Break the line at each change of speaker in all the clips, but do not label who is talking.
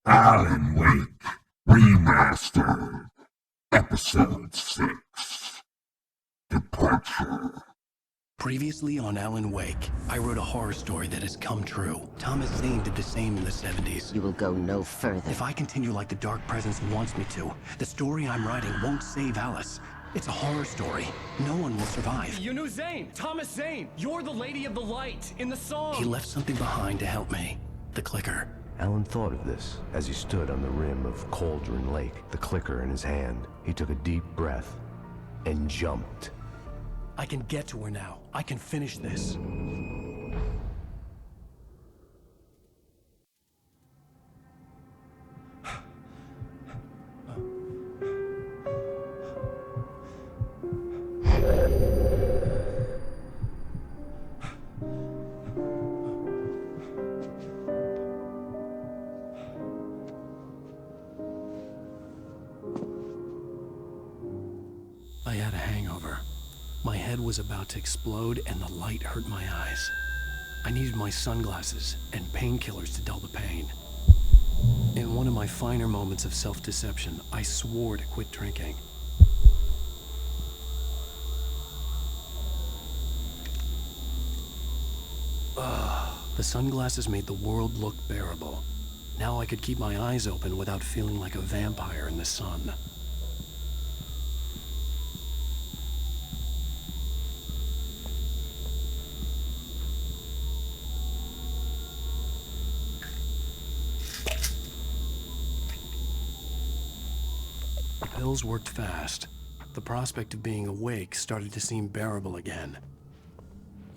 Alan Wake Remastered, Episode 6, Departure.
Previously on Alan Wake, I wrote a horror story that has come true. Thomas Zane did the same in the 70s.
You will go no further.
If I continue like the Dark Presence wants me to, the story I'm writing won't save Alice. It's a horror story. No one will survive.
You knew Zane! Thomas Zane! You're the Lady of the Light in the song!
He left something behind to help me. The clicker.
Alan thought of this as he stood on the rim of Cauldron Lake, the clicker in his hand. He took a deep breath and jumped.
I can get to her now. I can finish this. I had a hangover. My head was about to explode and the light hurt my eyes. I needed my sunglasses and painkillers to dull the pain. In one of my finer moments of self-deception, I swore to quit drinking. The sunglasses made the world look bearable. Now I could keep my eyes open without feeling like a vampire in the sun. The pills worked fast. The prospect of being awake started to seem bearable again.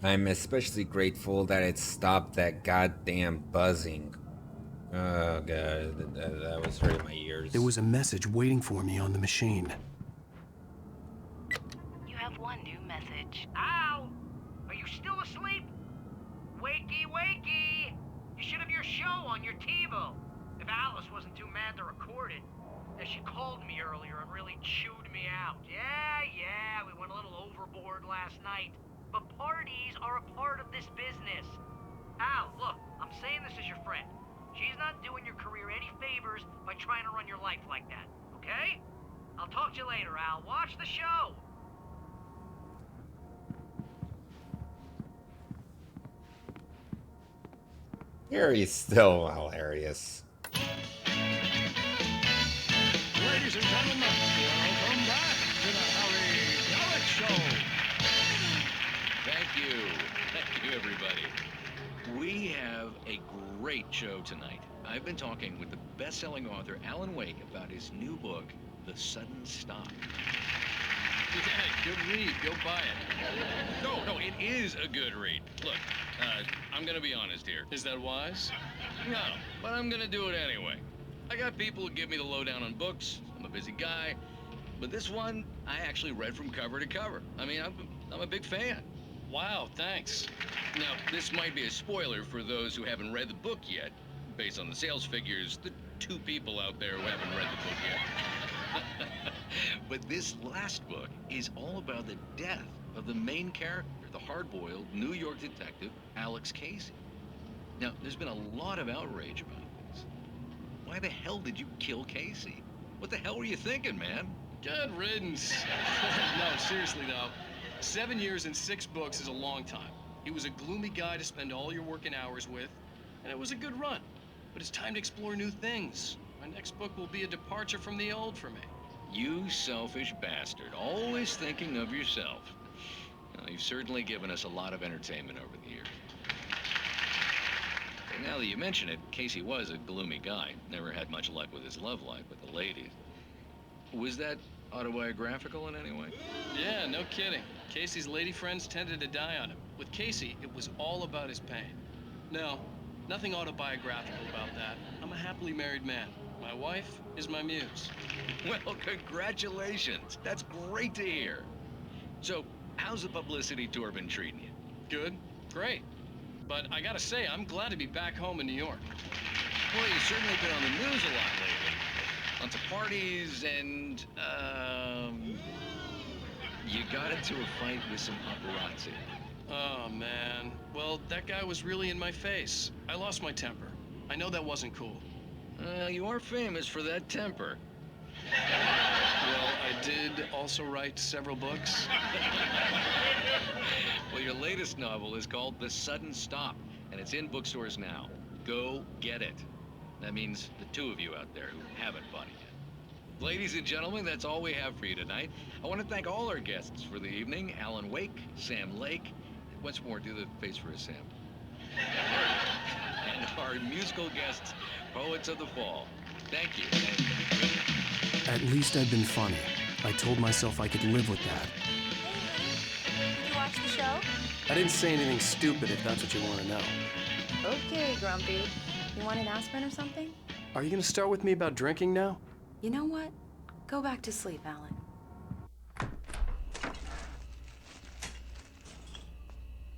I'm especially grateful that it stopped that goddamn buzzing. Oh god, that was hurting my ears.
There was a message waiting for me on the machine.
You have one new message.
Al! Are you still asleep? Wakey, wakey! You should have your show on your TiVo. If Alice wasn't too mad to record it. Yeah, she called me earlier and really chewed me out. Yeah, we went a little overboard last night. But parties are a part of this business. Al, look, I'm saying this as your friend. She's not doing your career any favors by trying to run your life like that, okay? I'll talk to you later, Al. Watch the show.
Gary's still hilarious.
Ladies and gentlemen, welcome back to the Harry Gallic Show.
Thank you, everybody. We have a great show tonight. I've been talking with the best-selling author Alan Wake about his new book, The Sudden Stop.
Yeah, good read. Go buy it.
No, it is a good read. Look, I'm gonna be honest here.
Is that wise?
No, but I'm gonna do it anyway. I got people who give me the lowdown on books. I'm a busy guy. But this one, I actually read from cover to cover. I mean, I'm a big fan.
Wow, thanks.
Now, this might be a spoiler for those who haven't read the book yet. Based on the sales figures, the 2 people out there who haven't read the book yet. But this last book is all about the death of the main character, the hard-boiled New York detective, Alex Casey. Now, there's been a lot of outrage about this. Why the hell did you kill Casey? What the hell were you thinking, man?
Good riddance. No, seriously though. 7 years and 6 books is a long time. He was a gloomy guy to spend all your working hours with, and it was a good run. But it's time to explore new things. My next book will be a departure from the old for me.
You selfish bastard, always thinking of yourself. Well, you've certainly given us a lot of entertainment over the years. And now that you mention it, Casey was a gloomy guy. Never had much luck with his love life with the ladies. Was that autobiographical in any way?
Yeah, no kidding. Casey's lady friends tended to die on him. With Casey, it was all about his pain. No, nothing autobiographical about that. I'm a happily married man. My wife is my muse.
Well, congratulations. That's great to hear. So, how's the publicity tour been treating you?
Good, great. But I gotta say, I'm glad to be back home in New York.
Well, you've certainly been on the news a lot lately. Lots of parties and, you got into a fight with some paparazzi.
Oh, man. Well, that guy was really in my face. I lost my temper. I know that wasn't cool.
You are famous for that temper.
Well, I did also write several books.
Well, your latest novel is called The Sudden Stop, and it's in bookstores now. Go get it. That means the two of you out there who haven't bought it yet. Ladies and gentlemen, that's all we have for you tonight. I want to thank all our guests for the evening. Alan Wake, Sam Lake. Once more, do the face for a Sam. And our musical guests, Poets of the Fall. Thank you.
At least I'd been funny. I told myself I could live with that.
Did you watch the show?
I didn't say anything stupid if that's what you want to know.
Okay, Grumpy. You want an aspirin or something?
Are you gonna start with me about drinking now?
You know what? Go back to sleep, Alan.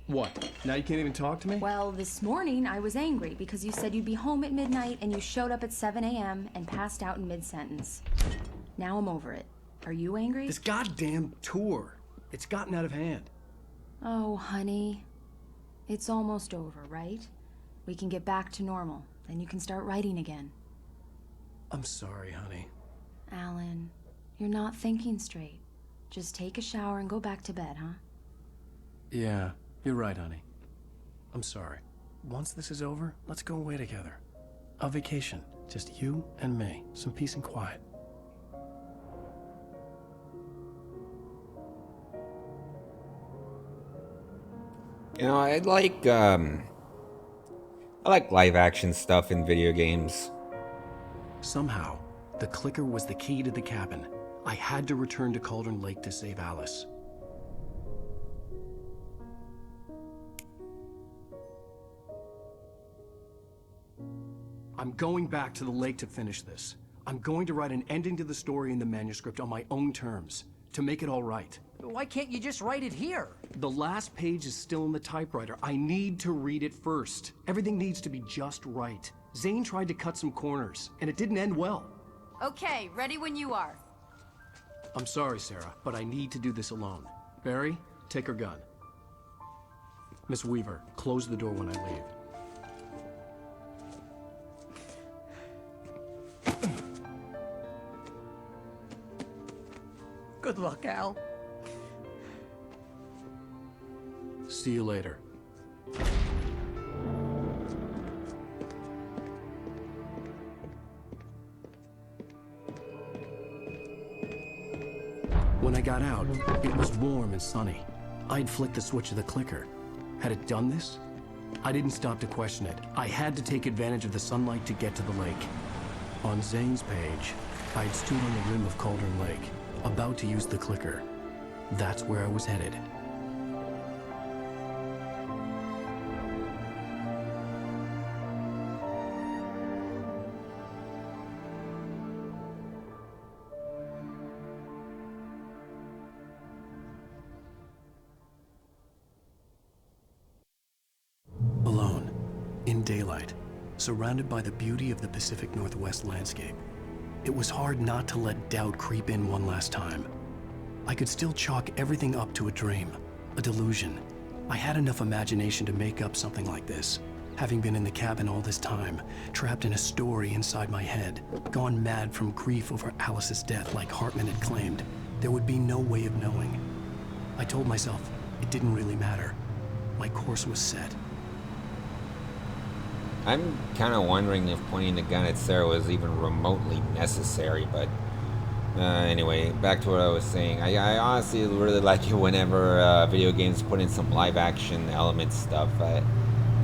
What? Now you can't even talk to me?
Well, this morning I was angry because you said you'd be home at midnight and you showed up at 7 a.m. and passed out in mid-sentence. Now I'm over it. Are you angry?
This goddamn tour. It's gotten out of hand.
Oh, honey. It's almost over, right? We can get back to normal. Then you can start writing again.
I'm sorry, honey.
Alan, you're not thinking straight. Just take a shower and go back to bed, huh?
Yeah, you're right, honey. I'm sorry. Once this is over, let's go away together. A vacation. Just you and me. Some peace and quiet.
You know, I like live action stuff in video games.
Somehow, the clicker was the key to the cabin. I had to return to Cauldron Lake to save Alice. I'm going back to the lake to finish this. I'm going to write an ending to the story in the manuscript on my own terms, to make it all right.
Why can't you just write it here?
The last page is still in the typewriter. I need to read it first. Everything needs to be just right. Zane tried to cut some corners, and it didn't end well.
Okay, ready when you are.
I'm sorry, Sarah, but I need to do this alone. Barry, take her gun. Miss Weaver, close the door when I leave.
Good luck, Al.
See you later. When I got out, it was warm and sunny. I'd flicked the switch of the clicker. Had it done this? I didn't stop to question it. I had to take advantage of the sunlight to get to the lake. On Zane's page, I'd stood on the rim of Cauldron Lake, about to use the clicker. That's where I was headed. Alone, in daylight, surrounded by the beauty of the Pacific Northwest landscape. It was hard not to let doubt creep in one last time. I could still chalk everything up to a dream, a delusion. I had enough imagination to make up something like this. Having been in the cabin all this time, trapped in a story inside my head, gone mad from grief over Alice's death like Hartman had claimed, there would be no way of knowing. I told myself it didn't really matter. My course was set.
I'm kind of wondering if pointing the gun at Sarah was even remotely necessary, but anyway, back to what I was saying. I honestly really like it whenever video games put in some live action element stuff. I'm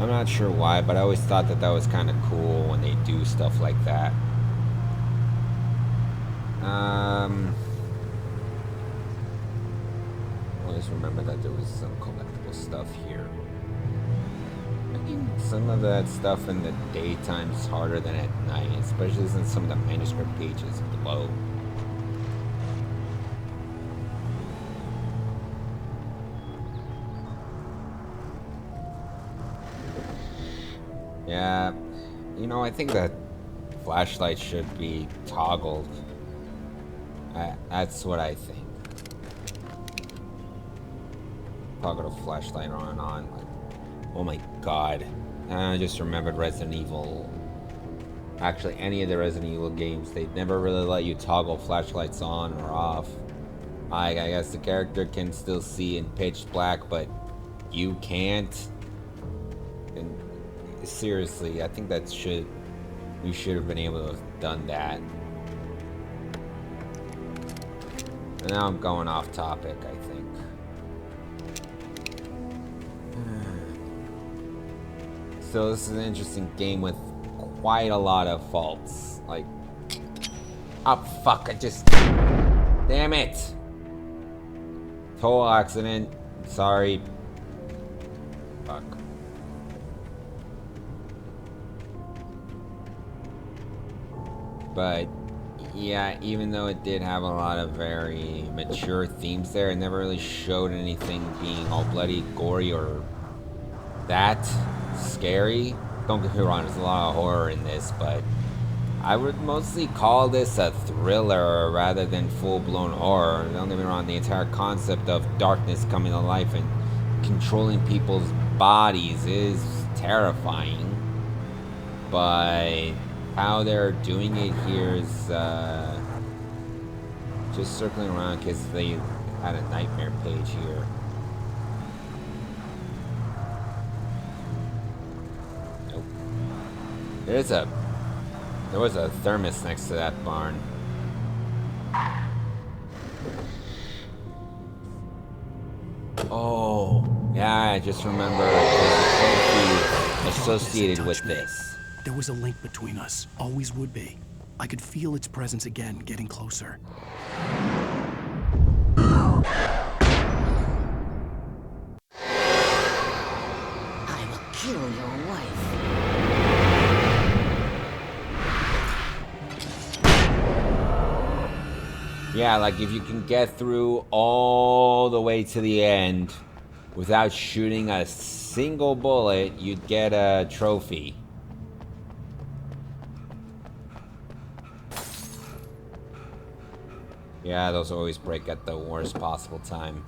not sure why, but I always thought that that was kind of cool when they do stuff like that. Always remember that there was some collectible stuff here. Some of that stuff in the daytime is harder than at night, especially since some of the manuscript pages glow. Yeah, you know, I think that flashlight should be toggled. That's what I think. Toggle the flashlight on and on. Like, oh my god. I just remembered Resident Evil Actually, any of the Resident Evil games, they never really let you toggle flashlights on or off. I guess the character can still see in pitch black, but you can't. And seriously, I think that we should have been able to have done that. And now I'm going off topic, I think. So this is an interesting game with quite a lot of faults. Like, oh fuck, damn it! Total accident, sorry. Fuck. But yeah, even though it did have a lot of very mature themes there, it never really showed anything being all bloody, gory, or that scary. Don't get me wrong, there's a lot of horror in this, but I would mostly call this a thriller rather than full-blown horror. Don't get me wrong, the entire concept of darkness coming to life and controlling people's bodies is terrifying, but how they're doing it here is just circling around because they had a nightmare page here. Nope. There was a thermos next to that barn. Oh, yeah, I just remember there's a trophy associated with this.
There was a link between us, always would be. I could feel its presence again, getting closer.
I will kill your wife.
Yeah, like if you can get through all the way to the end without shooting a single bullet, you'd get a trophy. Yeah, those always break at the worst possible time.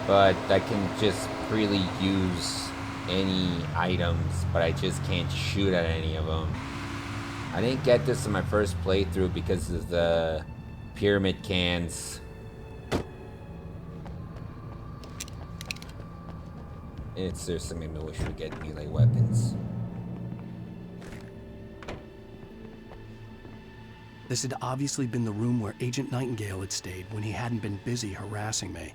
But I can just freely use any items, but I just can't shoot at any of them. I didn't get this in my first playthrough because of the pyramid cans. It seriously made me wish we get melee weapons.
This had obviously been the room where Agent Nightingale had stayed when he hadn't been busy harassing me.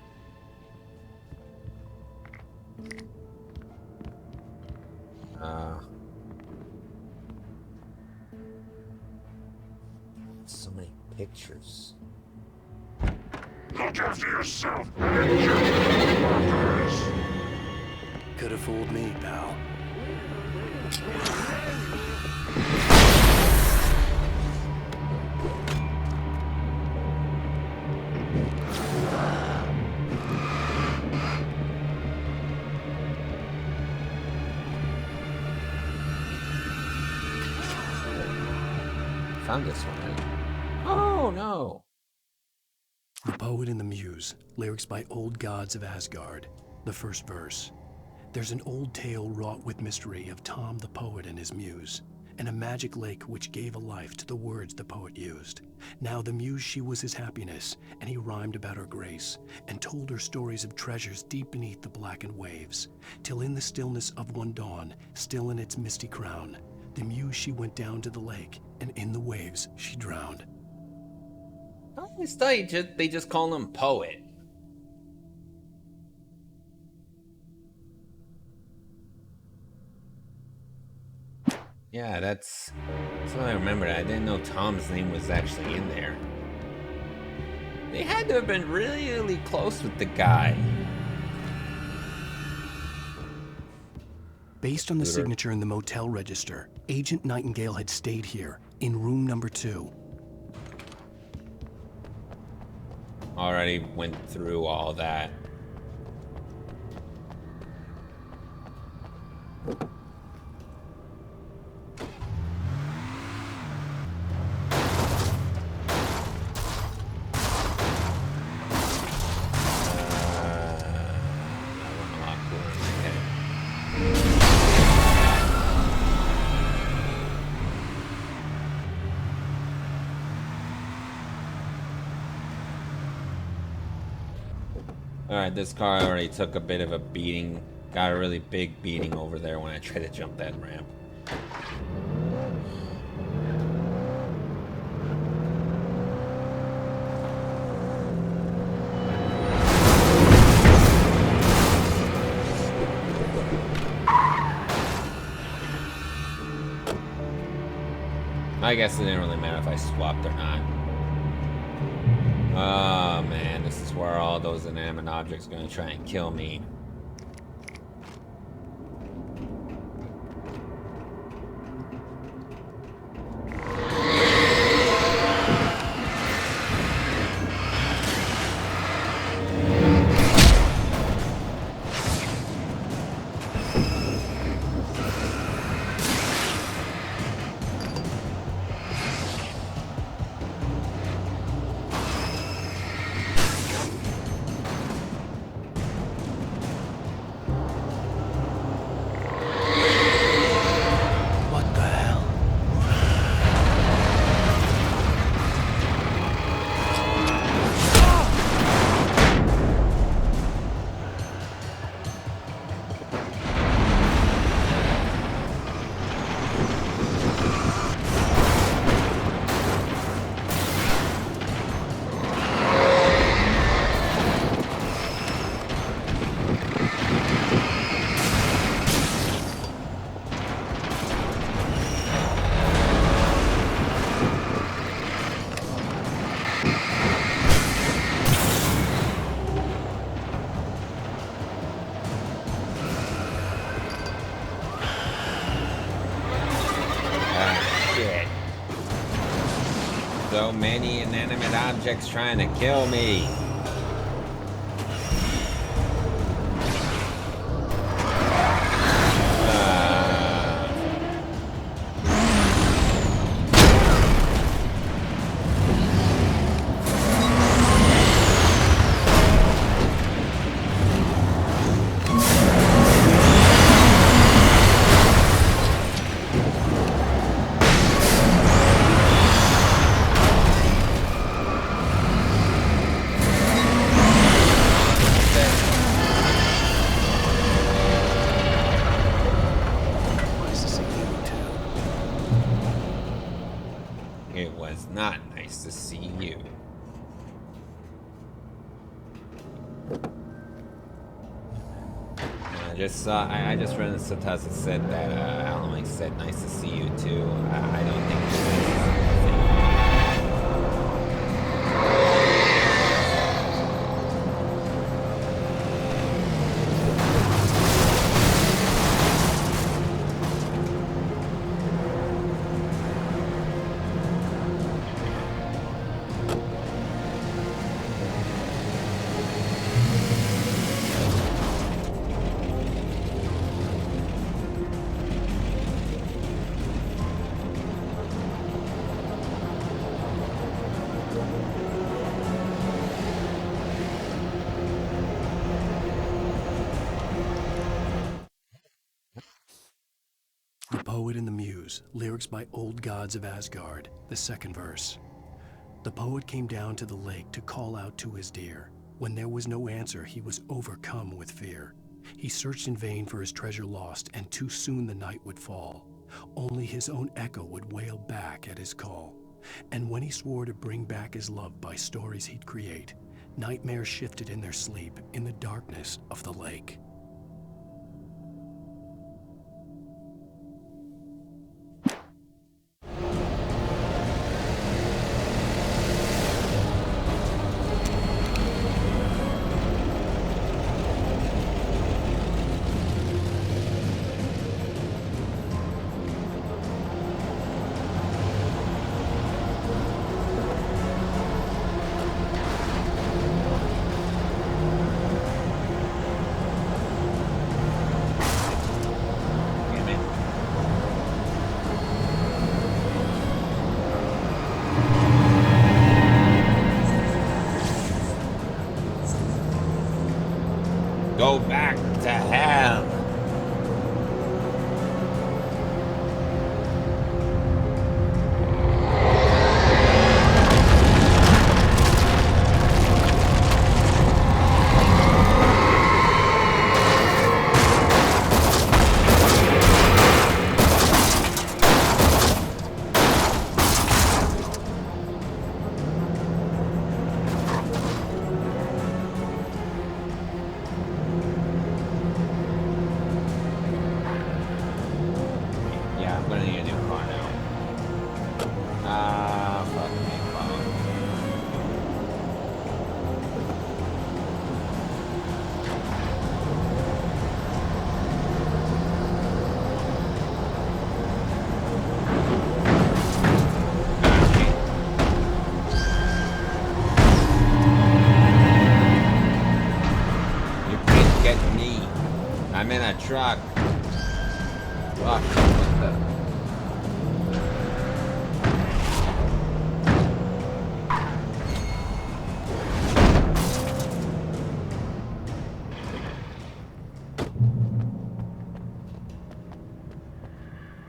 So many pictures.
Look after yourself.
Could have fooled me, pal.
Found this one. Oh no!
The Poet and the Muse, lyrics by old gods of Asgard. The first verse. There's an old tale wrought with mystery of Tom the poet and his muse, and a magic lake which gave a life to the words the poet used. Now the muse, she was his happiness, and he rhymed about her grace, and told her stories of treasures deep beneath the blackened waves, till in the stillness of one dawn, still in its misty crown, the muse she went down to the lake, and in the waves she drowned.
I always thought they just call him Poet. Yeah, that's what I remembered. I didn't know Tom's name was actually in there. They had to have been really, really close with the guy.
Based on the signature in the motel register, Agent Nightingale had stayed here, in room number 2.
Already went through all that. Alright, this car already took a bit of a beating. Got a really big beating over there when I tried to jump that ramp. I guess it didn't really matter if I swapped or not. Oh man, this is where all those inanimate objects are gonna try and kill me. So many inanimate objects trying to kill me. It was not nice to see you. I just read in the subtitles that said that Alan Wake said nice to see you too. I don't think it's
The Poet and the Muse, lyrics by Old Gods of Asgard, the second verse. The poet came down to the lake to call out to his dear. When there was no answer, he was overcome with fear. He searched in vain for his treasure lost, and too soon the night would fall. Only his own echo would wail back at his call. And when he swore to bring back his love by stories he'd create, nightmares shifted in their sleep in the darkness of the lake.
Go back to hell. I'm in a truck. Fuck. What the?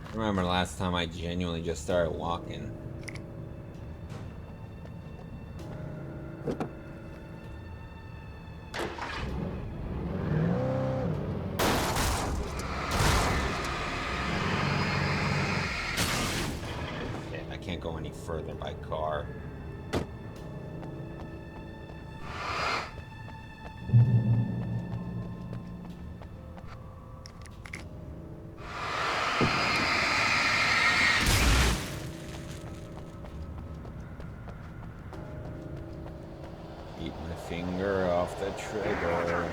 I remember last time I genuinely just started walking. Can't go any further by car. Keep my finger off the trigger.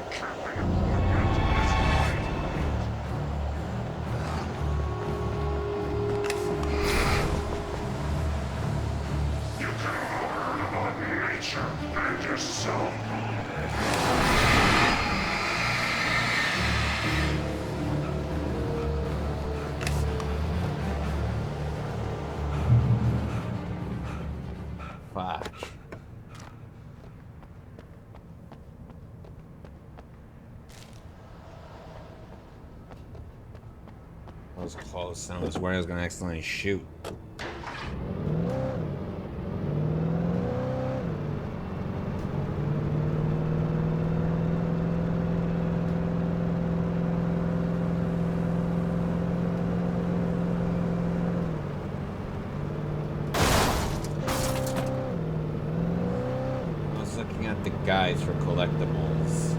And yourself.
Fuck. That was close. I was worried I was gonna accidentally shoot. Guys for collectibles.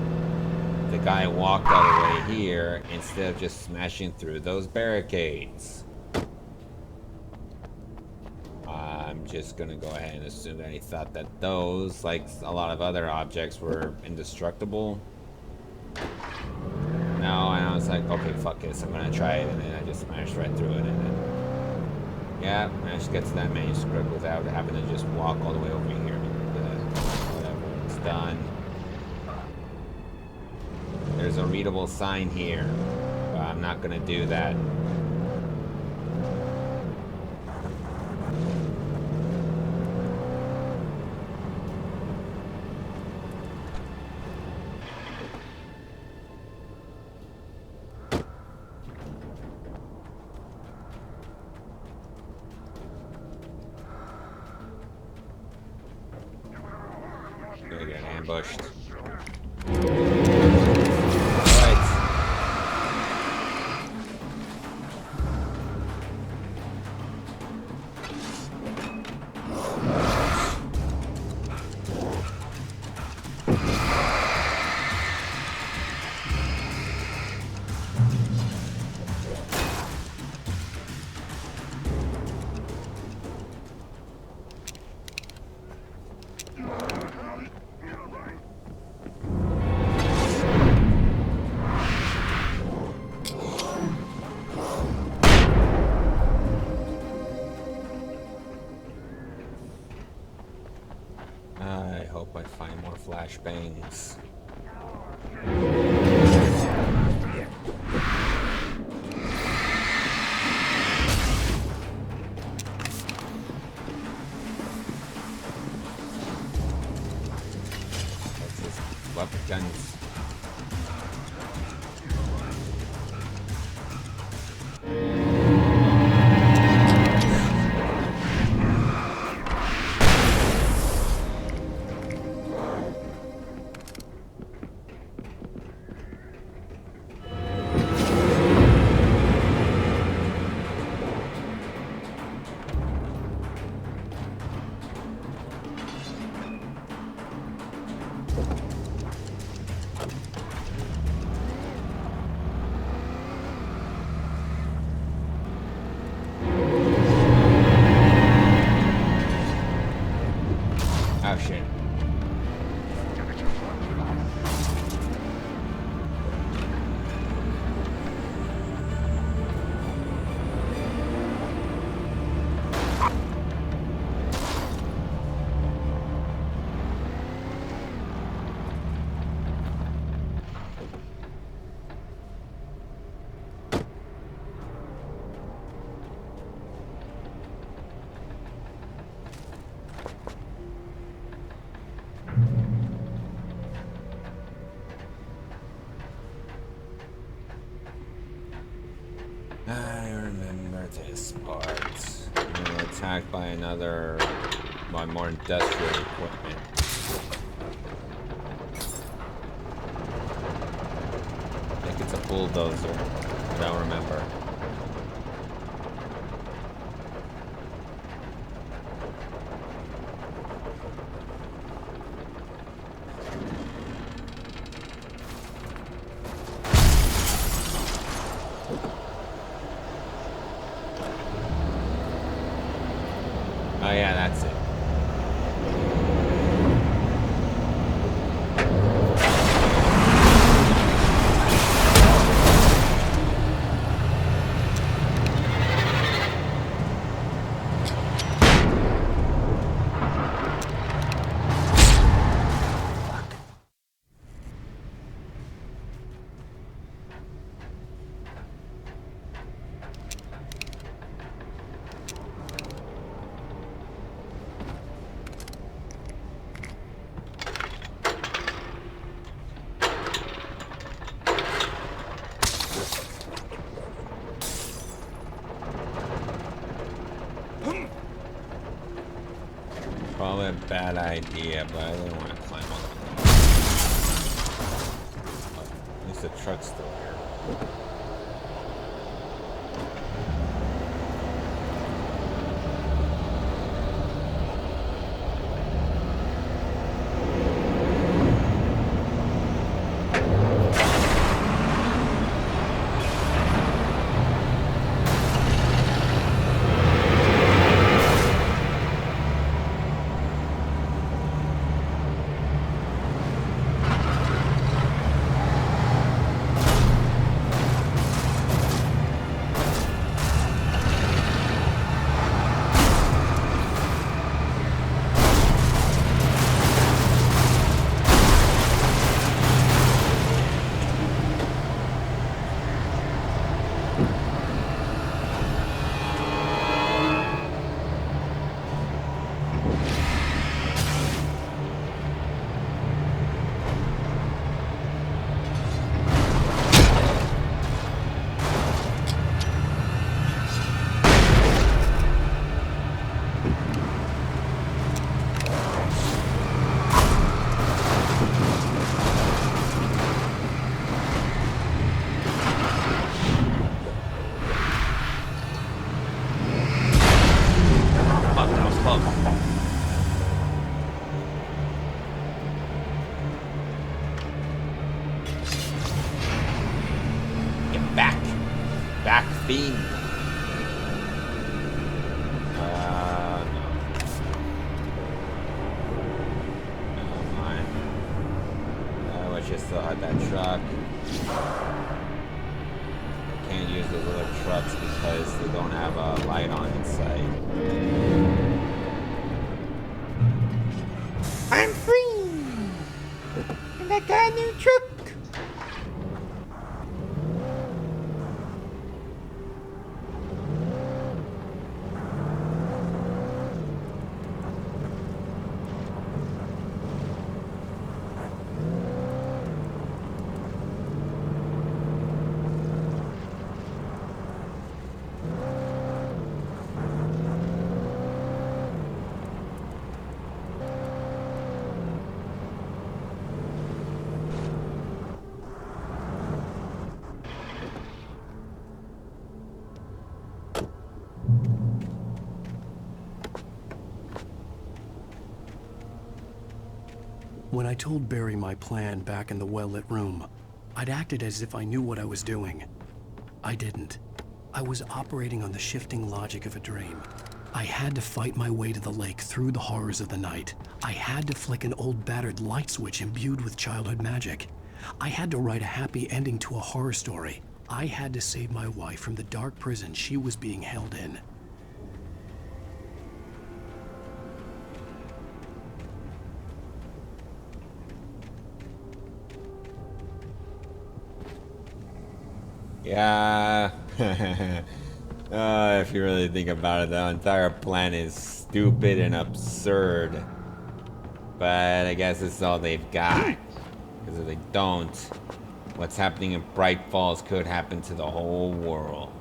The guy walked all the way here instead of just smashing through those barricades. I'm just gonna go ahead and assume that he thought that those, like a lot of other objects, were indestructible. No, and I was like, okay, fuck this, I'm gonna try it, and then I just smashed right through it, and then yeah, managed to get to that manuscript without having to just walk all the way over here. Done. There's a readable sign here, but I'm not gonna do that. Gonna get ambushed. I hope I find more flashbangs. What's this? Weapon guns. Oh shit. I remember this part. We were attacked by more industrial equipment. I think it's a bulldozer. I don't remember. Oh yeah, that's it. Probably a bad idea, but I didn't want to climb on the At least the truck's still here. Fiend. No. Never mind. I wish I still had that truck. I can't use those other trucks because they don't have a light on inside. I'm free! And I got a new truck!
When I told Barry my plan back in the well-lit room, I'd acted as if I knew what I was doing. I didn't. I was operating on the shifting logic of a dream. I had to fight my way to the lake through the horrors of the night. I had to flick an old battered light switch imbued with childhood magic. I had to write a happy ending to a horror story. I had to save my wife from the dark prison she was being held in.
Yeah. If you really think about it, the entire plan is stupid and absurd. But I guess it's all they've got. Because if they don't, what's happening in Bright Falls could happen to the whole world.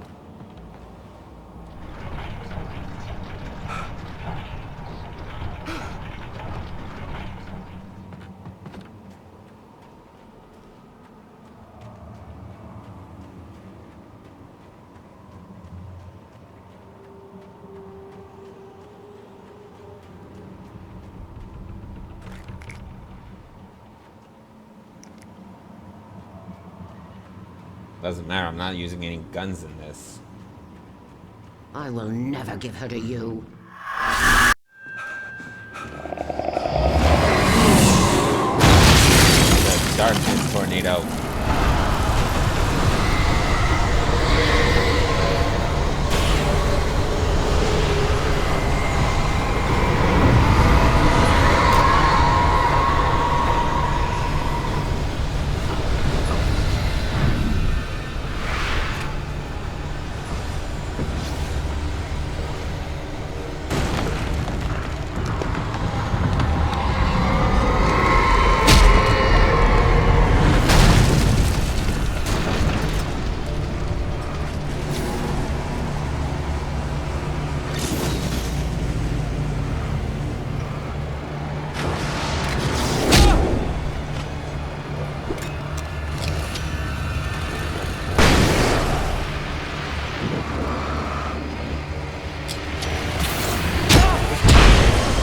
Doesn't matter, I'm not using any guns in this.
I will never give her to you.
The darkness tornado.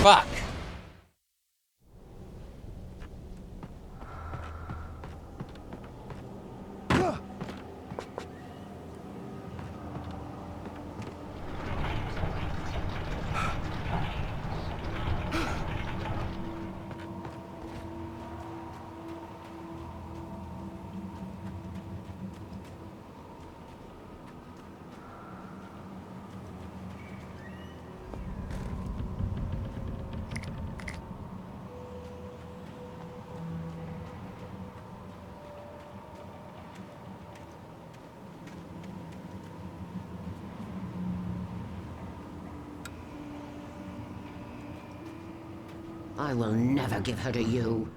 Fuck!
I will never give her to you.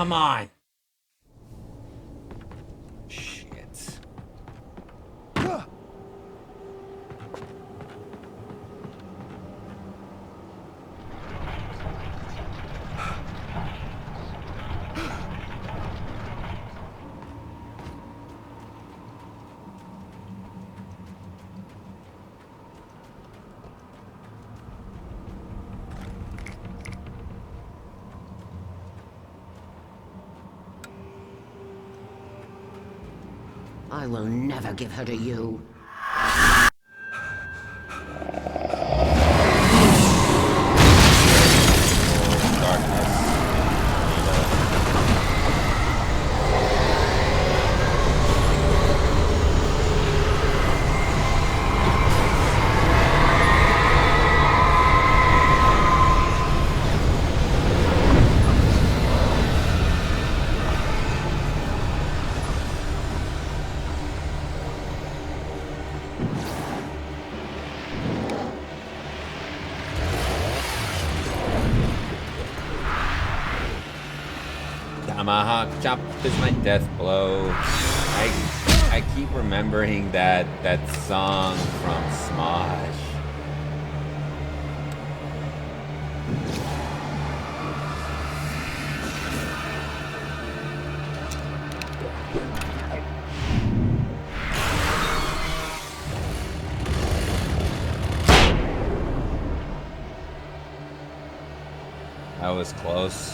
come on. Shit.
I will never give her to you.
Tomahawk chop is my death blow. I keep remembering that song from Smosh. That was close.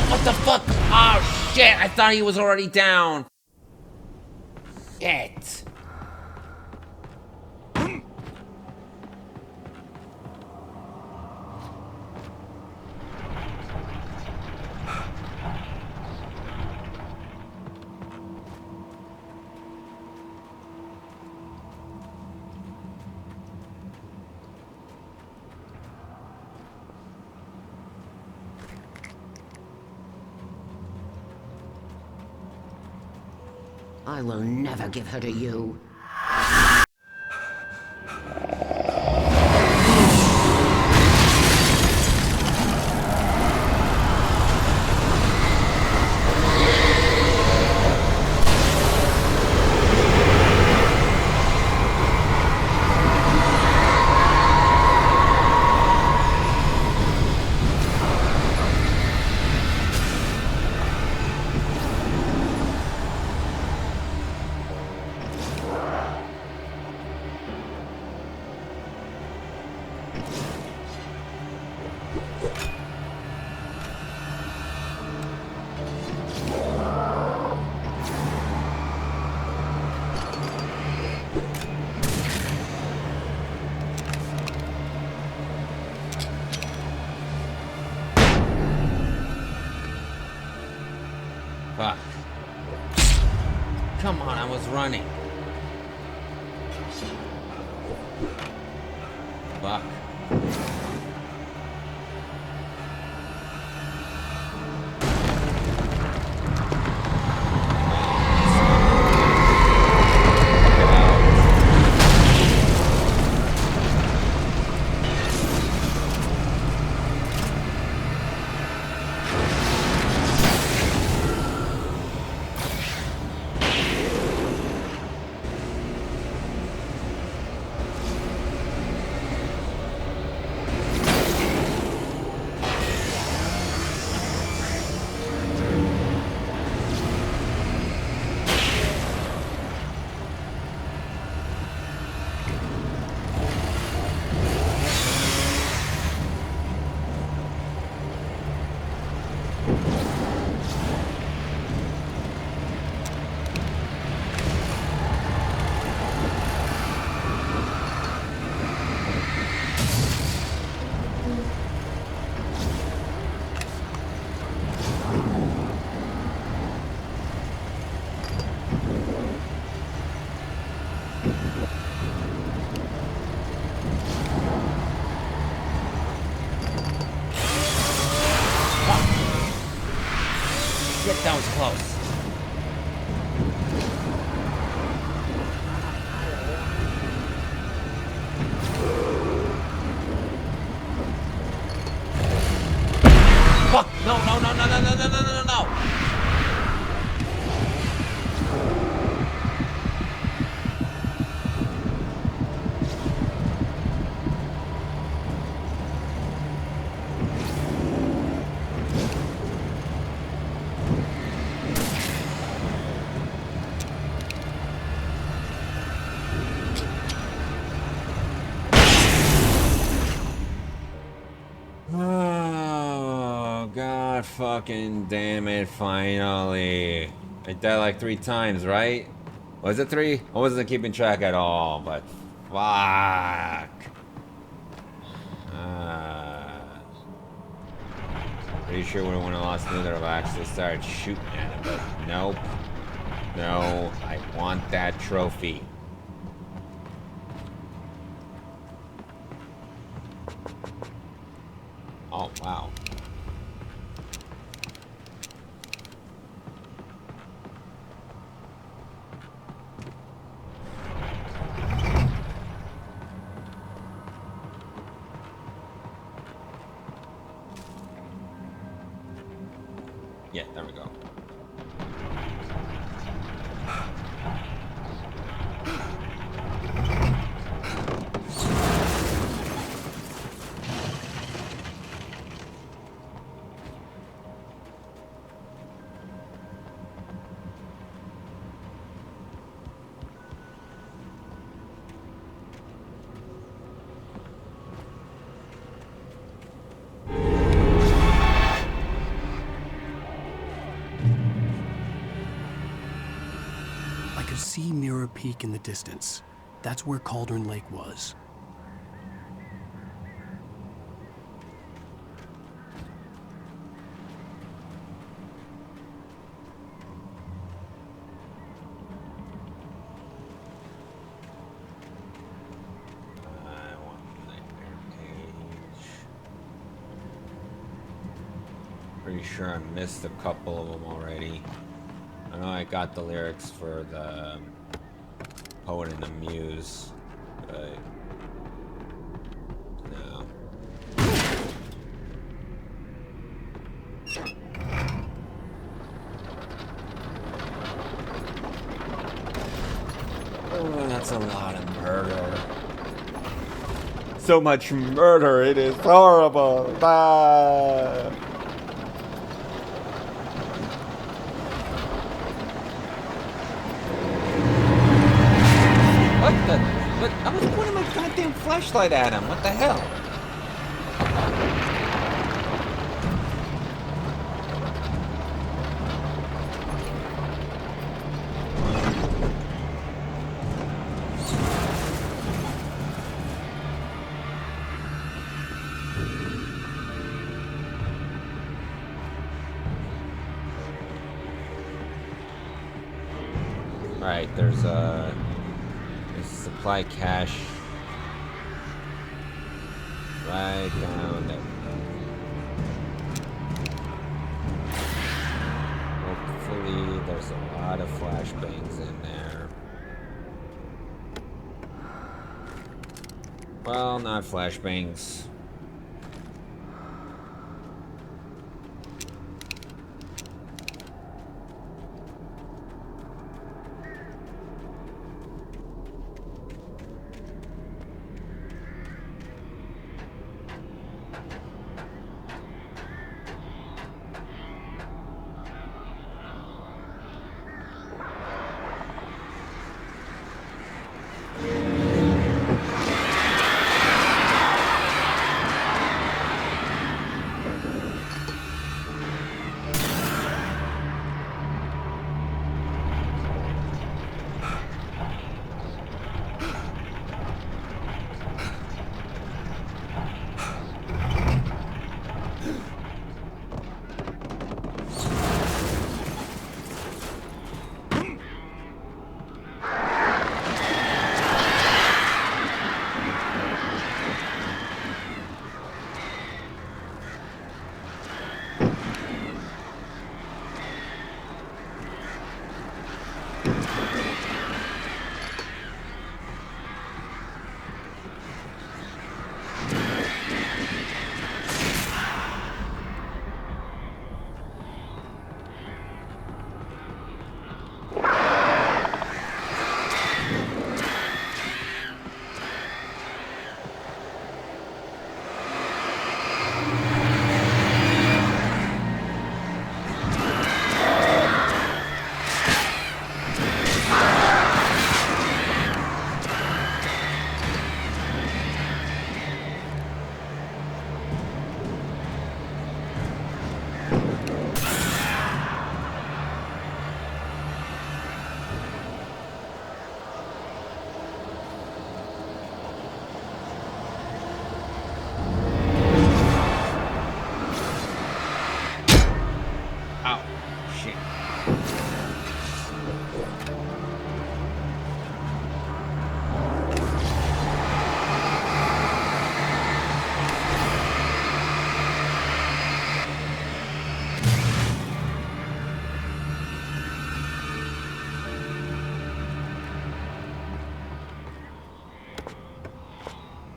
What the fuck? Oh shit, I thought he was already down. Shit.
I will never give her to you.
Fuck. Come on, I was running. Fuck. Shit, that was close. Fuck! No, no, no, no, no, no, no, no, no, no! Oh, God fucking damn it, finally. I died like 3 times, right? Was it 3? I wasn't keeping track at all, but fuck. Pretty sure when I would have lost another, I've actually started shooting at him, but nope. No, I want that trophy. Oh, wow. Yeah, there we go.
I could see Mirror Peak in the distance. That's where Cauldron Lake was.
Pretty sure I missed a couple of them already. I know I got the lyrics for the Poet and the Muse, but no. Oh, that's a lot of murder. So much murder, it is horrible. Ah. What the? But I was pointing my goddamn flashlight at him. What the hell? Right, there's a supply cache right down there. Hopefully there's a lot of flashbangs in there. Well, not flashbangs.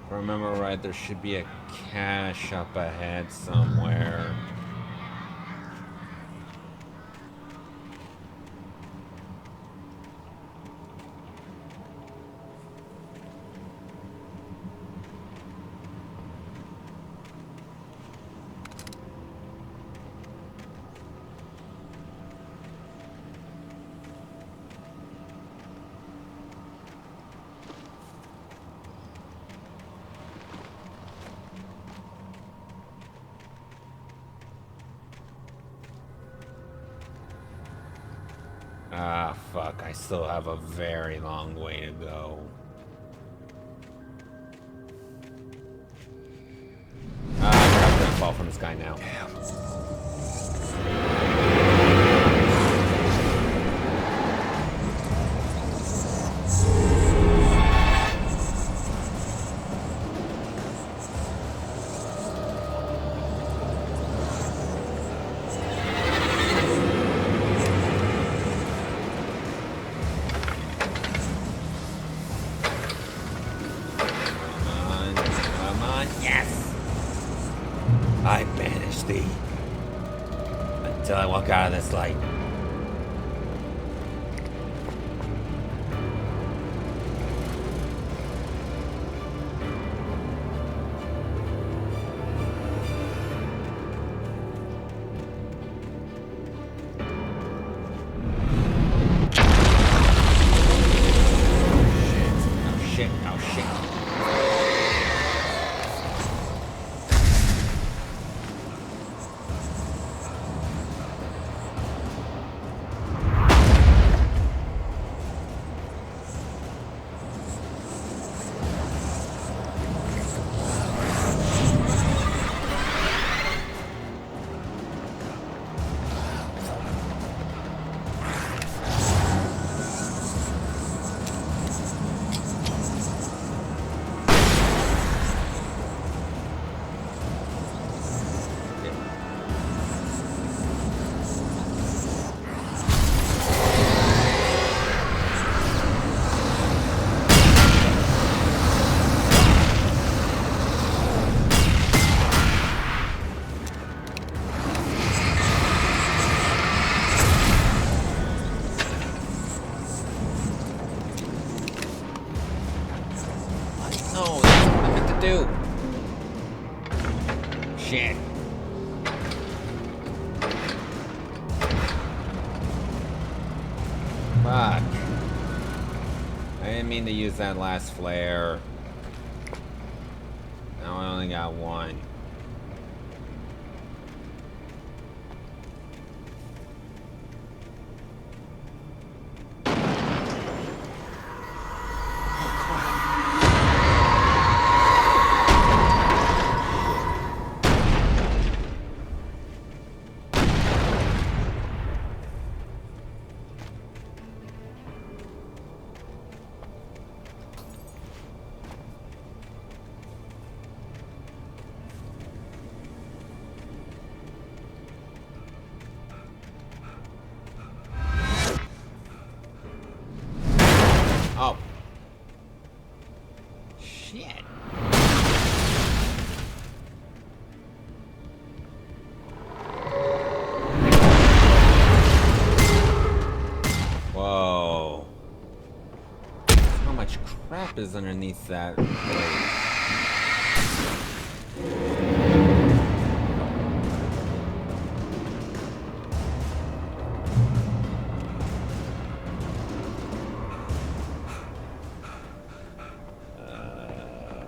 If I remember right, there should be a cache up ahead somewhere. Ah, fuck. I still have a very long way to go. Ah, I'm gonna fall from the sky now. I banish thee until I walk out of this light. Oh shit, oh shit. Fuck. I didn't mean to use that last flare. Now I only got one. Oh. Shit. Whoa. How much crap is underneath that blade?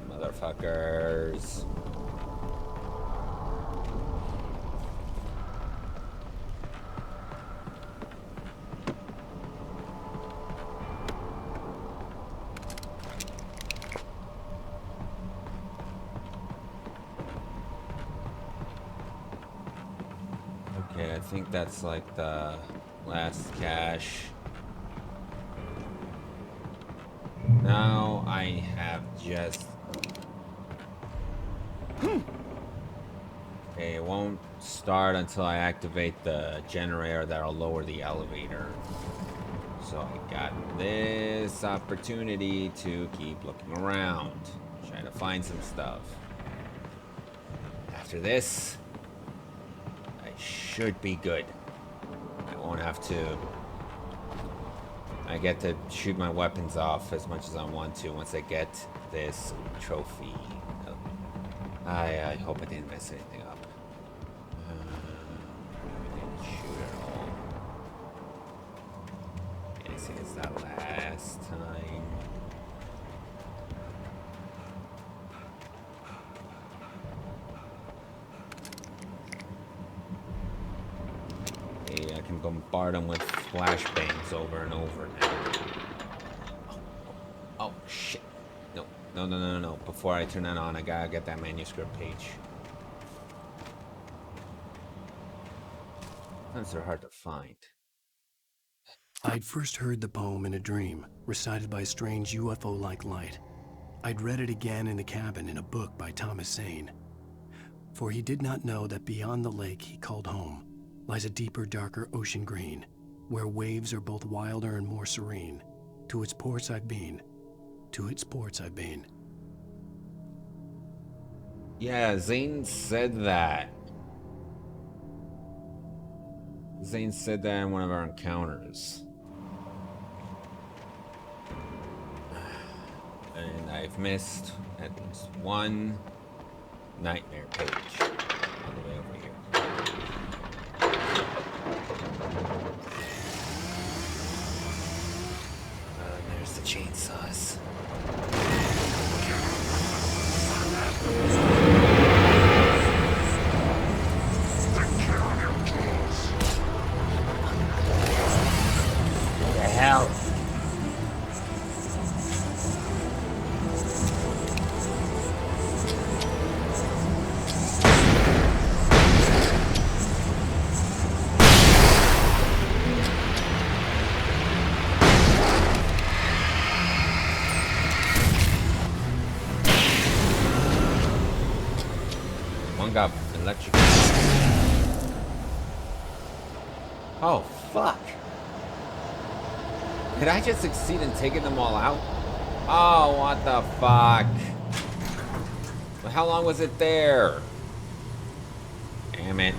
Motherfuckers. Okay, I think that's like the last cache. Now I have just... Okay, it won't start until I activate the generator that'll lower the elevator. So I got this opportunity to keep looking around, trying to find some stuff. After this, I should be good. I won't have to... I get to shoot my weapons off as much as I want to once I get this trophy. I hope I didn't mess anything up. I didn't shoot at all. I see it's that last time. Hey, I can bombard them with flashbangs over and over now. Oh, shit. No. Before I turn that on, I gotta get that manuscript page. Sometimes they're hard to find.
I'd first heard the poem in a dream, recited by a strange UFO-like light. I'd read it again in the cabin in a book by Thomas Zane. For he did not know that beyond the lake he called home lies a deeper, darker ocean green, where waves are both wilder and more serene. To its ports I've been. To its ports I've been.
Yeah, Zane said that. Zane said that in one of our encounters. And I've missed at least one nightmare page all the way over here. There's the chainsaws.
What the hell?
One got electric. Oh, fuck. Did I just succeed in taking them all out? Oh, what the fuck? Well, how long was it there? Damn it.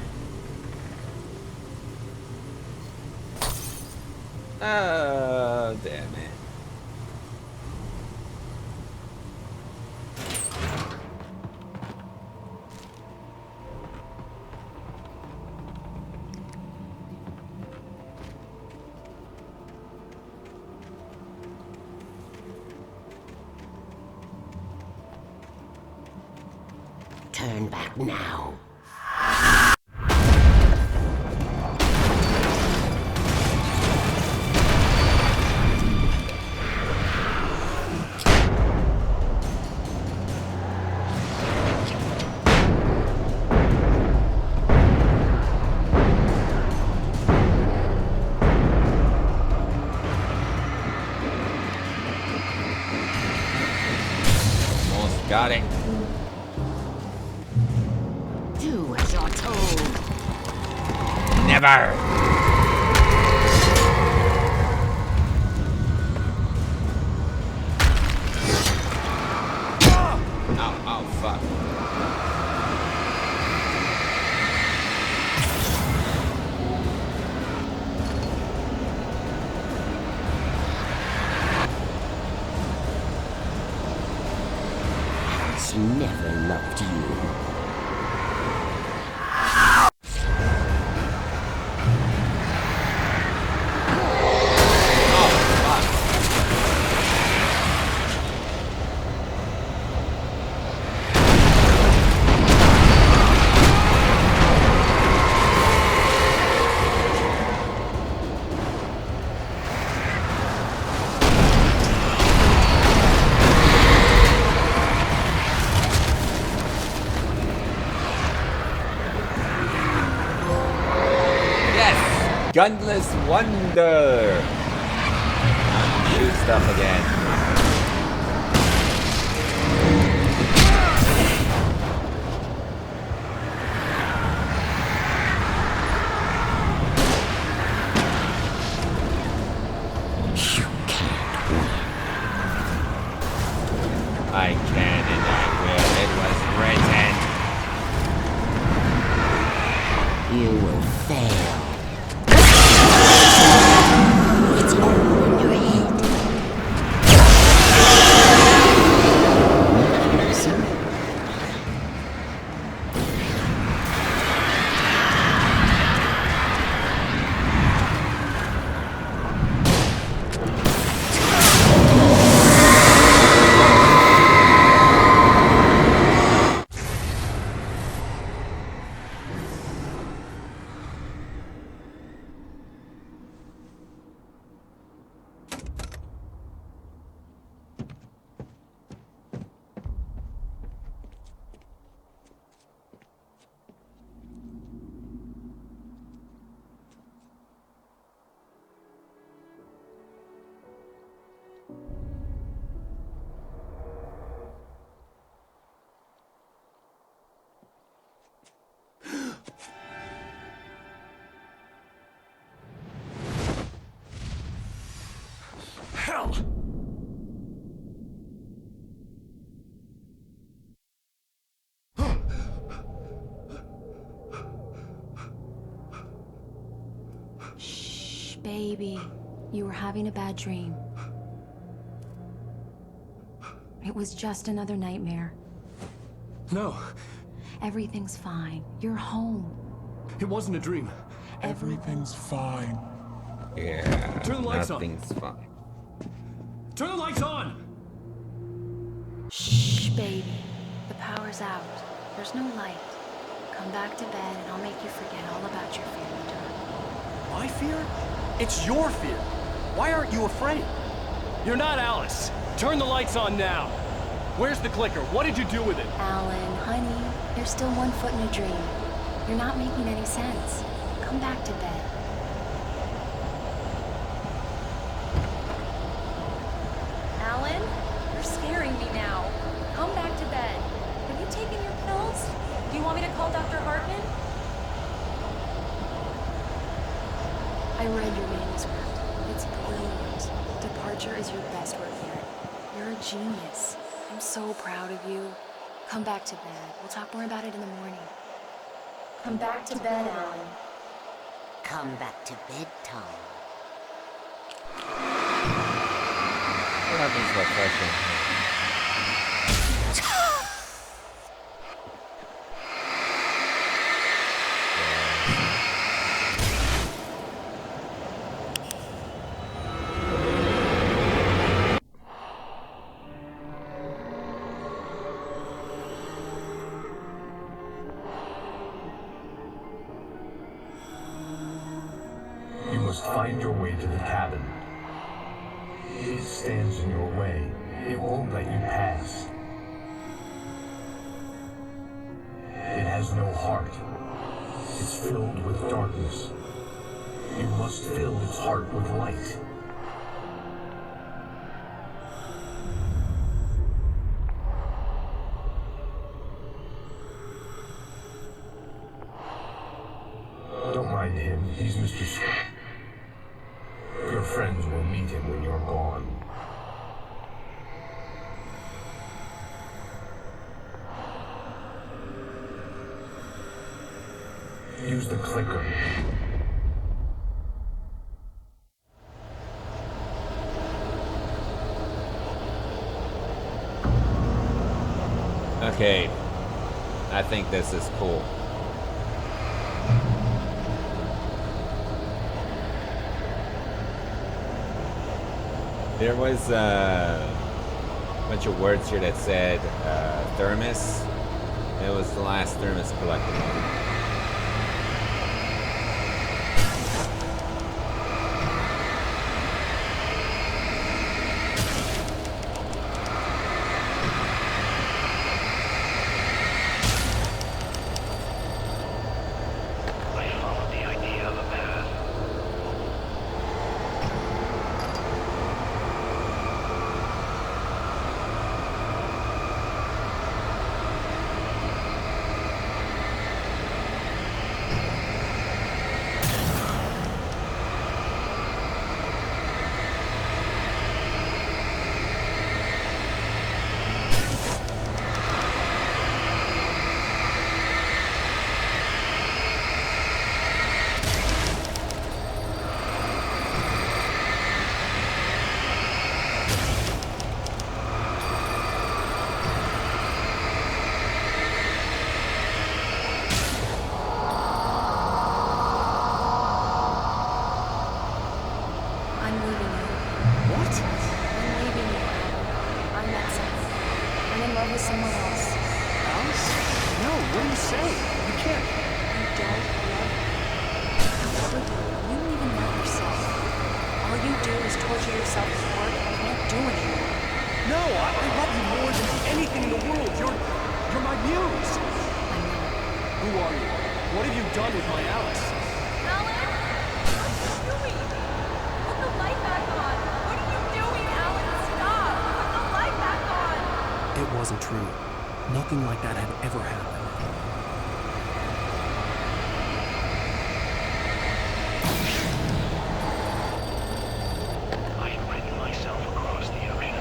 Oh, damn it.
now.
Almost got it.
Do as you're told.
Never. Oh, fuck.
Alice never loved you.
Gunless wonder. Now I can shoot stuff again. I can and I will. It was written.
You will fail. It's all in your head. Sir?
Hell!
Shh, baby. You were having a bad dream. It was just another nightmare.
No,
Everything's fine. You're home.
it wasn't a dream.
Everything's fine.
Yeah.
Turn the lights on.
Nothing's fine.
Turn the lights on!
Shh, baby. The power's out. There's no light. Come back to bed and I'll make you forget all about your fear in the dark.
My fear? It's your fear. Why aren't you afraid? You're not Alice. Turn the lights on now. Where's the clicker? What did you do with it?
Alan, honey, you're still 1 foot in a dream. You're not making any sense. Come back to bed. Alan, you're scaring me now. Come back to bed. Have you taken your pills? Do you want me to call Dr. Hartman? I read your manuscript. It's brilliant. Departure is your best work yet. You're a genius. I'm so proud of you. Come back to bed. We'll talk more about it in the morning. Come back to bed, Alan.
Come back to bedtime.
What happens to that question?
must find your way to the cabin. It stands in your way. It won't let you pass. It has no heart. It's filled with darkness. You must fill its heart with light. Don't mind him. He's Mr. Your friends will meet him when you're gone. Use the clicker.
Okay, I think this is cool. There was a bunch of words here that said thermos. It was the last thermos collectible.
Nothing like that had ever happened.
I had written myself across the ocean.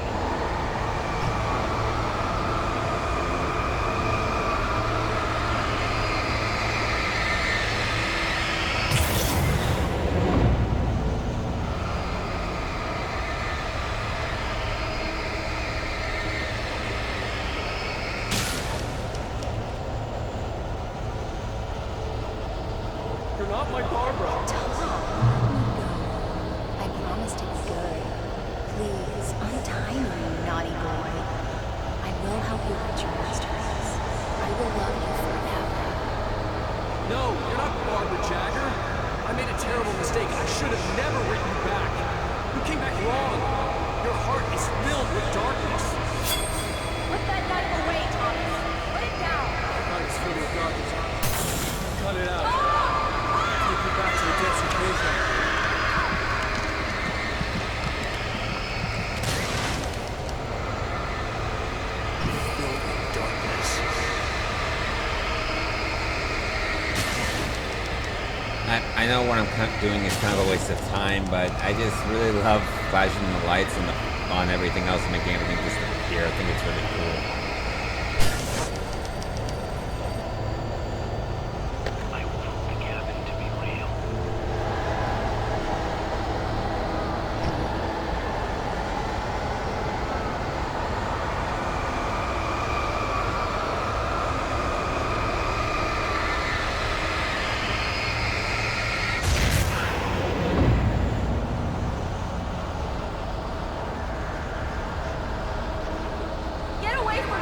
Not my Barbara.
Tom, let me go. I promise to be good. Please, untie me, you naughty boy. I will help you reach your masterpiece. I will love you forever.
No, you're not Barbara Jagger. I made a terrible mistake. I should have never written you back. You came back wrong. Your heart is filled with darkness.
Put that knife away, Thomas. Put it down.
My heart is filled with darkness. Cut it out. Take you back to the destination.
Filled with darkness.
I know what I'm doing is kind of a waste of time, but I just really love flashing the lights on everything else and making everything just appear. I think it's really cool.
Get away from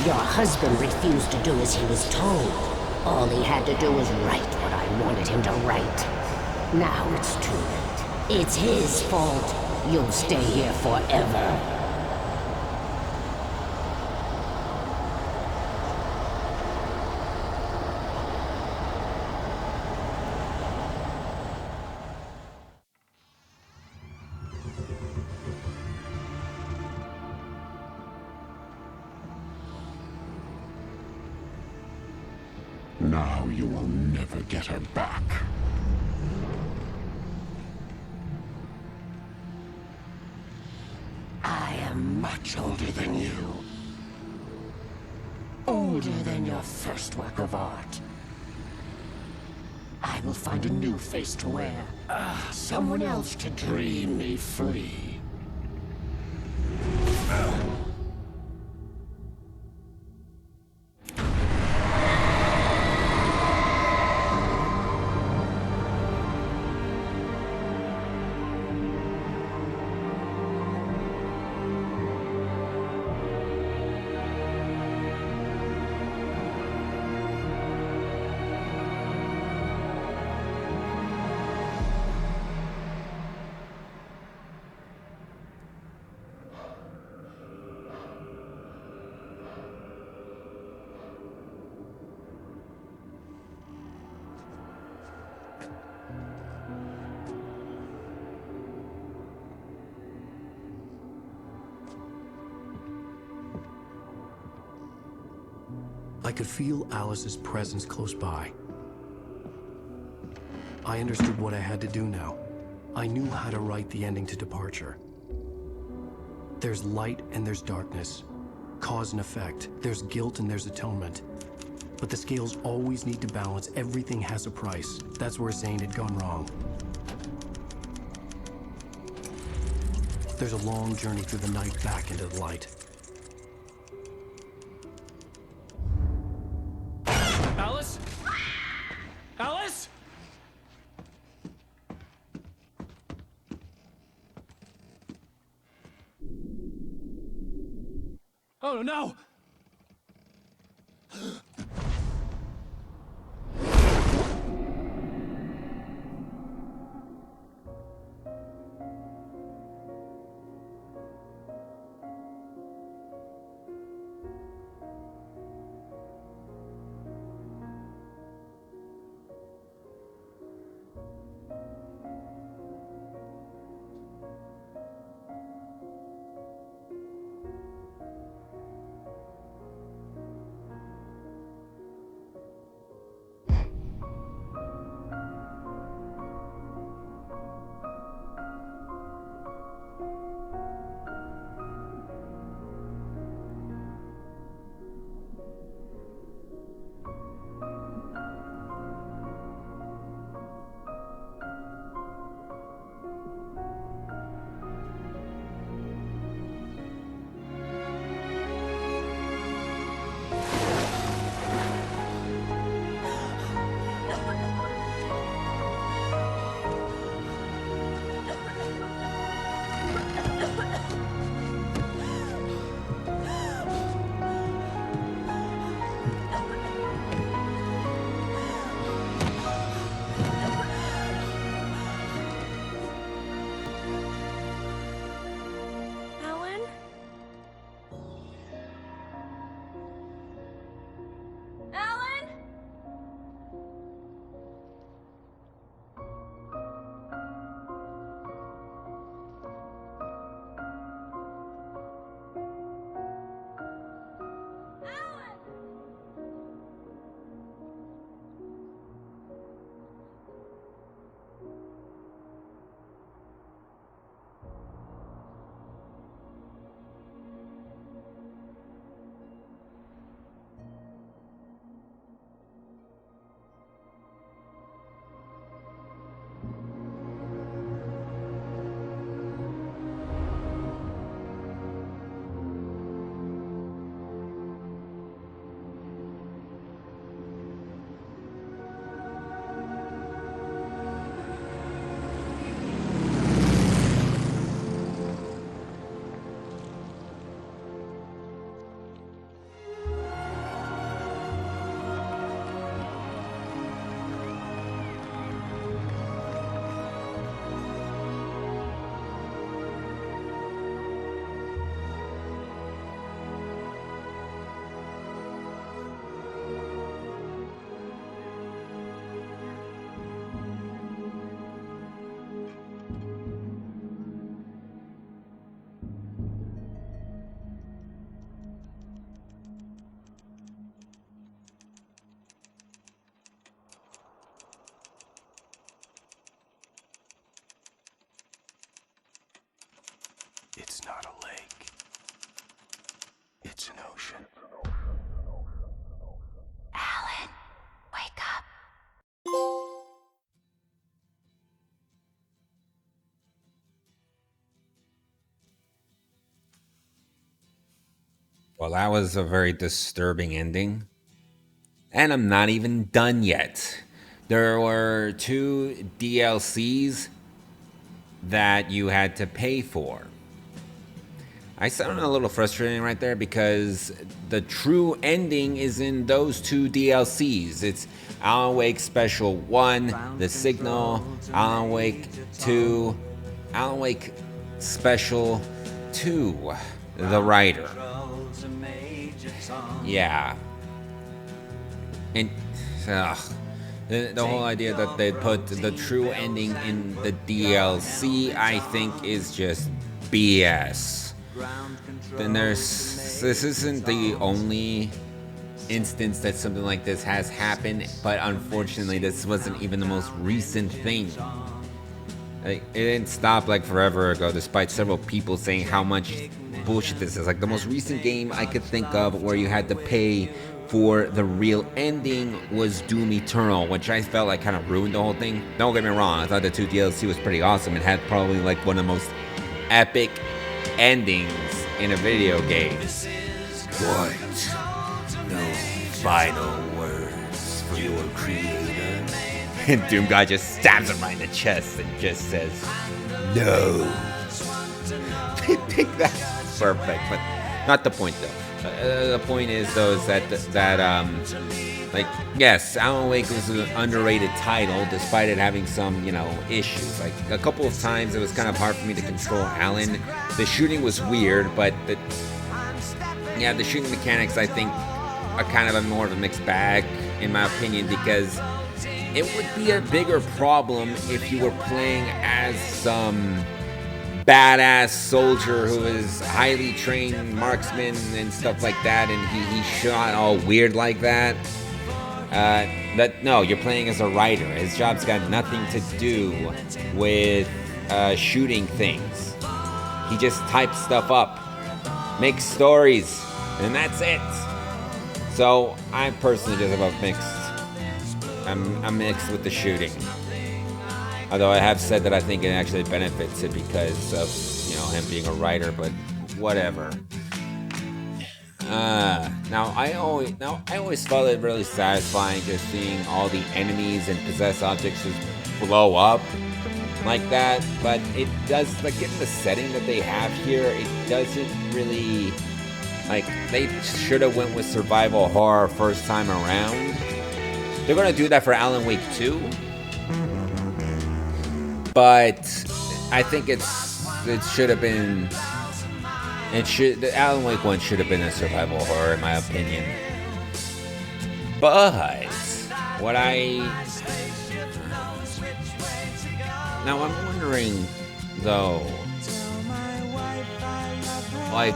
Your husband refused to do as he was told. All he had to do was write what I wanted him to write. Now it's too late. It's his fault. You'll stay here forever.
Now you will never get her back.
I am much older than you. Older than your first work of art. I will find a new face to wear. Someone else to dream me free.
I could feel Alice's presence close by. I understood what I had to do now. I knew how to write the ending to Departure. There's light and there's darkness. Cause and effect. There's guilt and there's atonement. But the scales always need to balance. Everything has a price. That's where Zane had gone wrong. There's a long journey through the night back into the light.
Alice? Alice? Oh no!
Well, that was a very disturbing ending. And I'm not even done yet. There were 2 DLCs that you had to pay for. I sound a little frustrating right there because the true ending is in those 2 DLCs. It's Alan Wake Special 1, The Signal, Alan Wake 2, Alan Wake Special 2, The Writer. Yeah. And the whole idea that they put the true ending in the DLC, I think, is just BS. Then this isn't the only instance that something like this has happened, but unfortunately this wasn't even the most recent thing. Like, it didn't stop like forever ago, despite several people saying how much bullshit this is. Like, the most recent game I could think of where you had to pay for the real ending was Doom Eternal, which I felt like kind of ruined the whole thing. Don't get me wrong, I thought the 2 DLC was pretty awesome. It had probably like one of the most epic endings in a video game.
What? No final words for your creator?
And Doom Guy just stabs him right in the chest and just says, no. I think that's perfect, but not the point though. The point is though is that like, yes, Alan Wake was an underrated title despite it having some, you know, issues. Like, a couple of times it was kind of hard for me to control Alan. The shooting was weird, but the shooting mechanics I think are kind of more of a mixed bag in my opinion, because it would be a bigger problem if you were playing as some badass soldier who is highly trained marksman and stuff like that, and he shot all weird like that. No, you're playing as a writer. His job's got nothing to do with shooting things. He just types stuff up, makes stories, and that's it. So I personally just have a mixed. I'm mixed with the shooting. Although I have said that I think it actually benefits it because of, you know, him being a writer, but whatever. Now I always found it really satisfying just seeing all the enemies and possessed objects just blow up like that. But it does, like, in the setting that they have here, it doesn't really, like, they should have went with survival horror first time around. They're gonna do that for Alan Wake 2. But I think it should have been. The Alan Wake 1 should have been a survival horror, in my opinion. But now I'm wondering though, like,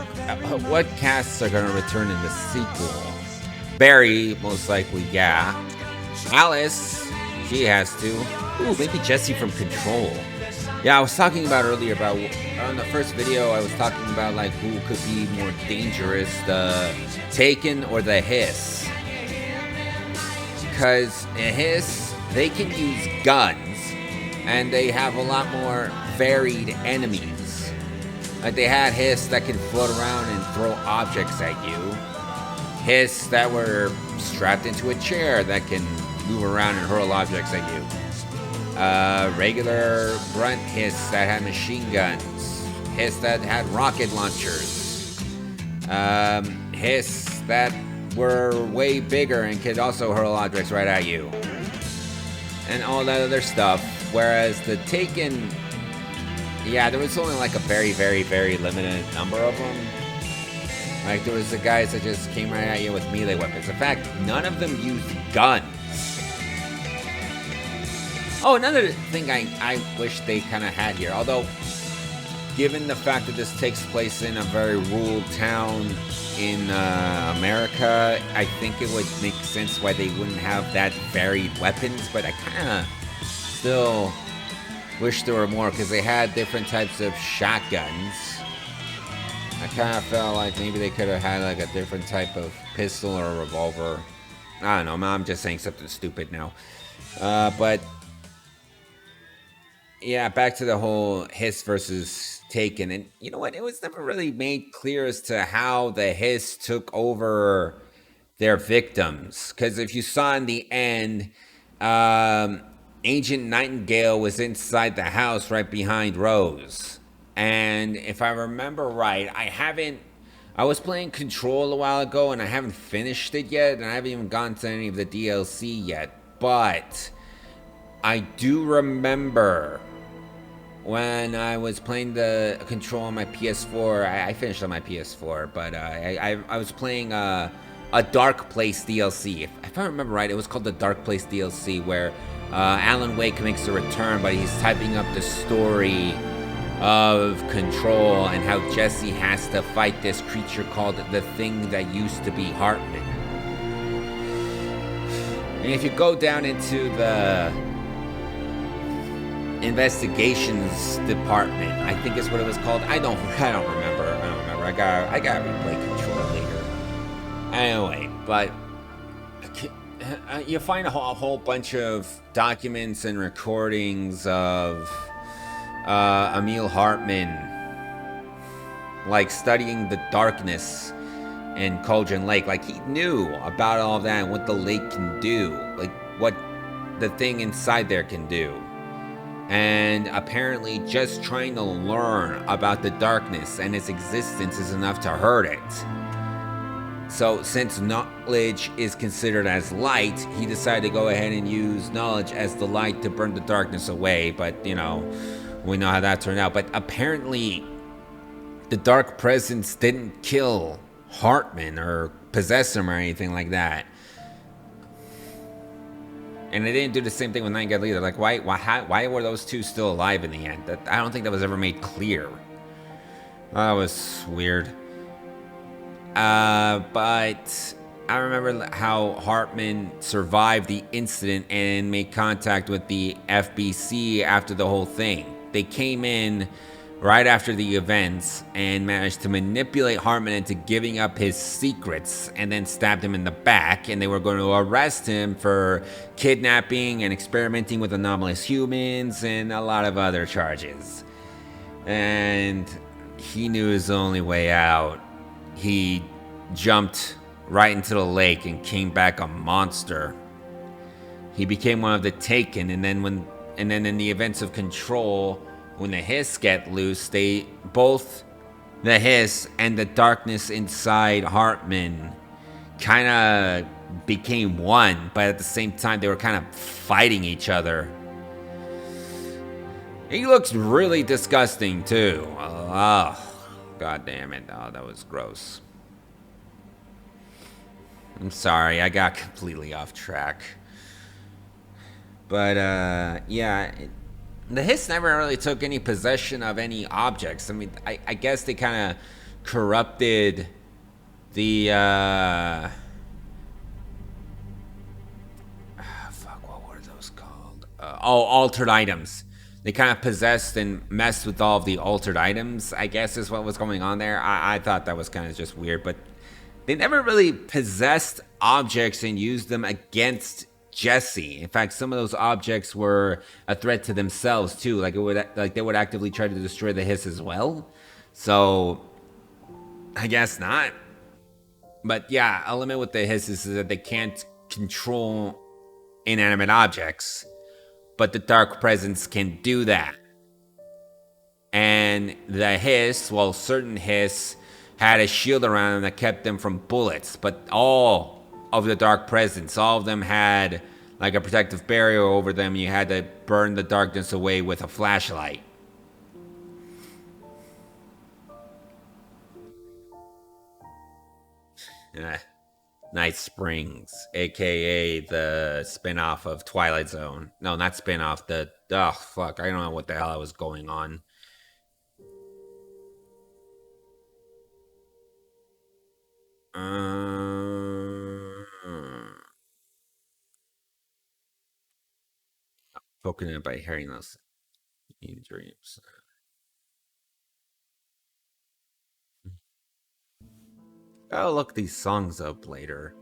what casts are gonna return in the sequel? Barry, most likely, yeah. Alice, she has to. Ooh, maybe Jesse from Control. Yeah, I was talking about earlier about, on the first video, I was talking about, like, who could be more dangerous, the Taken or the Hiss. Because in Hiss, they can use guns, and they have a lot more varied enemies. Like, they had Hiss that can float around and throw objects at you. Hiss that were strapped into a chair that can move around and hurl objects at you. Regular grunt Hiss that had machine guns. Hiss that had rocket launchers. Hiss that were way bigger and could also hurl objects right at you. And all that other stuff. Whereas the Taken, yeah, there was only like a very, very, very limited number of them. Like, there was the guys that just came right at you with melee weapons. In fact, none of them used guns. Oh, another thing I wish they kind of had here, although, given the fact that this takes place in a very rural town in America, I think it would make sense why they wouldn't have that varied weapons, but I kind of still wish there were more, because they had different types of shotguns. I kind of felt like maybe they could have had like a different type of pistol or a revolver. I don't know, I'm just saying something stupid now. But yeah, back to the whole Hiss versus Taken, and you know what? It was never really made clear as to how the Hiss took over their victims. Because if you saw in the end, um, Agent Nightingale was inside the house right behind Rose, and if I remember right, I was playing Control a while ago, and I haven't finished it yet, and I haven't even gone to any of the DLC yet, but I do remember when I was playing the Control on my PS4. I finished on my PS4, but I was playing a Dark Place DLC. If I remember right, it was called the Dark Place DLC, where Alan Wake makes a return, but he's typing up the story of Control and how Jesse has to fight this creature called the Thing That Used to Be Hartman. And if you go down into the investigations department, I think is what it was called. I don't remember. I gotta replay Control later. Anyway, but you find a whole bunch of documents and recordings of Emil Hartman, like studying the darkness in Cauldron Lake. Like, he knew about all of that and what the lake can do, like what the thing inside there can do. And apparently just trying to learn about the darkness and its existence is enough to hurt it. So since knowledge is considered as light, he decided to go ahead and use knowledge as the light to burn the darkness away. But, you know, we know how that turned out. But apparently the dark presence didn't kill Hartman or possess him or anything like that. And they didn't do the same thing with Nightingale either. Like, why were those two still alive in the end? I don't think that was ever made clear. That was weird. But I remember how Hartman survived the incident and made contact with the FBC after the whole thing. They came in right after the events and managed to manipulate Hartman into giving up his secrets, and then stabbed him in the back, and they were going to arrest him for kidnapping and experimenting with anomalous humans and a lot of other charges. And he knew his only way out. He jumped right into the lake and came back a monster. He became one of the Taken, and then in the events of Control, when the Hiss get loose, the Hiss and the darkness inside Hartman kind of became one, but at the same time they were kind of fighting each other. He looks really disgusting too. Oh, god damn it. Oh, that was gross. I'm sorry, I got completely off track. But yeah, the Hiss never really took any possession of any objects. I mean, I guess they kind of corrupted the, what were those called? Altered items. They kind of possessed and messed with all of the altered items, I guess is what was going on there. I thought that was kind of just weird, but they never really possessed objects and used them against Jesse. In fact, some of those objects were a threat to themselves too. Like they would actively try to destroy the Hiss as well. So I guess not. But yeah, a limit with the Hiss is that they can't control inanimate objects, but the Dark Presence can do that. And the Hiss, well, certain Hiss had a shield around them that kept them from bullets, but all of the Dark Presence, all of them had like a protective barrier over them. You had to burn the darkness away with a flashlight. Night Springs, aka the spin-off of Twilight Zone. No, not spin-off, I don't know what the hell I was going on. Poking by hearing those in dreams. I'll look these songs up later.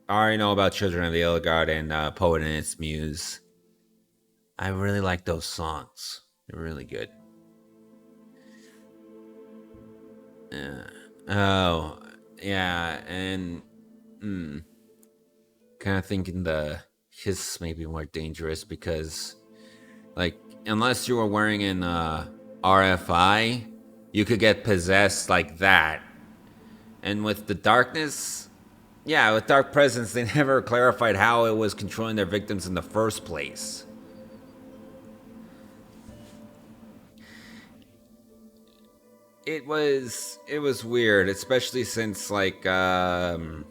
I already know about Children of the Elgar and Poet and Its Muse. I really like those songs. They're really good. Yeah. Oh, yeah, and kind of thinking the hiss may be more dangerous because, like, unless you were wearing an RFI, you could get possessed like that. And with the darkness, yeah, with Dark Presence, they never clarified how it was controlling their victims in the first place. It was weird, especially since, like, Then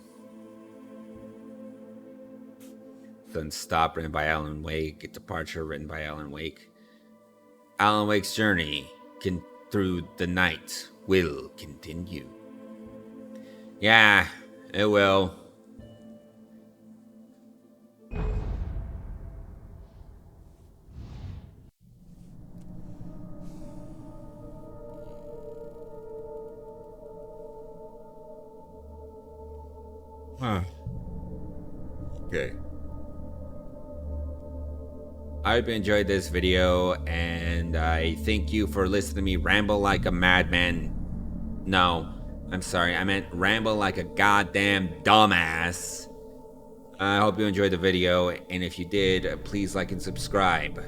Stop, written by Alan Wake, Departure, written by Alan Wake. Alan Wake's journey through the night will continue. Yeah, it will. Huh. Okay. I hope you enjoyed this video, and I thank you for listening to me ramble like a madman. No, I'm sorry, I meant ramble like a goddamn dumbass. I hope you enjoyed the video, and if you did, please like and subscribe.